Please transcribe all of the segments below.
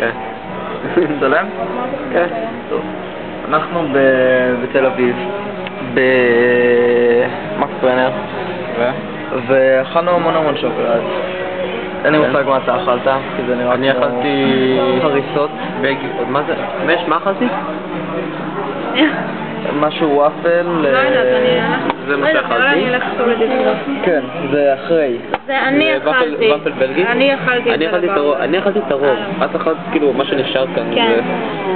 כן. צלם? כן. טוב. אנחנו בתל אביב, במקס ברנר, ואכלנו המון שוקולד. אין לי מושג מה אתה אכלת, כי זה נראה כמו... אני אכלתי... חריסות. מה זה? מה אכלתי? משהו וואפל. לא יודעת, זה מה שאכלתי? אני אלך סולדת. כן, זה אחרי. זה אני אכלתי. וואפל בלגי? אני אכלתי את זה לבד. אני אכלתי את הרוב. את אכלת כאילו מה שנשאר כאן. כן.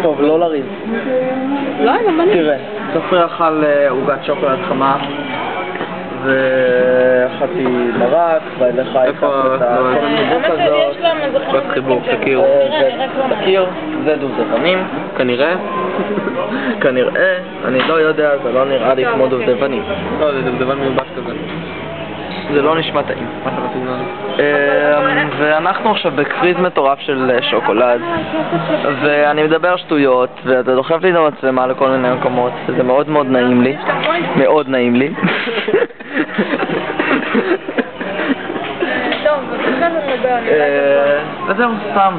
טוב, לא לריב. לא, גם אני. תראה, סופר אכל עוגת שוקולד חמה, ואכלתי מרק, ואליך איפה? את החיבוק הזאת. יש להם איזה חנות חיבוק, תכיר. תכיר, זה דובדבנים. כנראה? כנראה, אני לא יודע, זה לא נראה לי כמו דובדבנים. לא, זה דובדבן מיובש כזה. זה לא נשמע טעים. ואנחנו עכשיו בקריז מטורף של שוקולד, ואני מדבר שטויות, ואתה דוחף לי את המצלמה לכל מיני מקומות, וזה מאוד נעים לי. מאוד נעים לי. טוב, בבקשה זה מדבר, אני לא וזהו, סתם,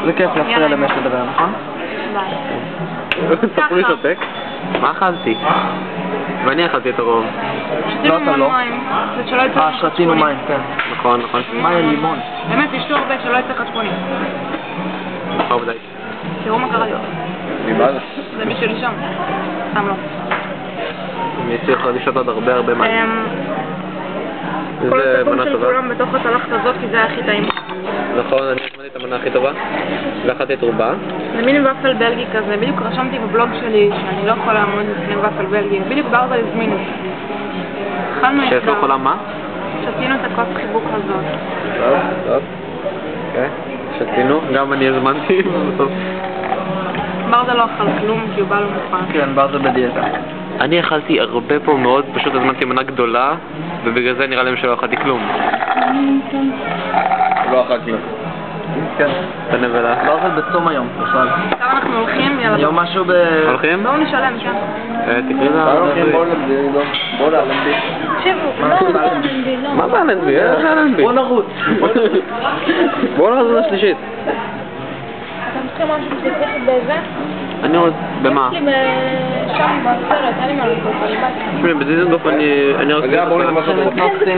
זה כיף להפריע למש לדבר, נכון? ספרו לי שותק? מה אכלתי? ואני אכלתי את הרוב. לא, אתה לא. שתינו מים, כן. נכון. מים לימון. באמת, תשתו הרבה שלא יצא חשבונים. מאוחר מדי. תראו מה קרה לי. מבעלה. זה בשביל שם. סתם לא. אני צריך לשתות עוד הרבה מים. כל זה הסיכום מנה של טובה. כולם בתוך הצלחת הזאת, כי זה היה הכי טעים. נכון, אני הזמנתי את המנה הכי טובה. ואכלתי את רובה. זה מין ופל בלגי כזה. בדיוק רשמתי בבלוג שלי שאני לא יכולה לעמוד לפני ופל בלגי. בדיוק ברדה הזמינו. אכלנו את שאת לא יכולה מה? שתינו את הכוס חיבוק הזאת. טוב. אוקיי. שתינו. גם אני הזמנתי. ברדה לא אכל כלום כי הוא בא לו מוכן. כן, ברדה בדיאטה. אני אכלתי הרבה פה מאוד, פשוט הזמנתי מנה גדולה, ובגלל זה נראה להם שלא אכלתי כלום. לא אכל כלום. כן. אתה נבלה. ברדה בצום היום, בכלל. עכשיו אנחנו הולכים, יאללה. היום משהו הולכים? בואו נשלם, כן. תקראי לה... בואו לאלנבי. תקשיבו, לא. מה זה אלנבי? איך אלנבי? בואו נרוץ. בואו נרוץ לשלישית. אתם צריכים משהו שצריך בזה? אני עוד... במה? יש לי שם בסרט, אין לי מה לעשות, אני באתי. בדיזנגוף אני רק...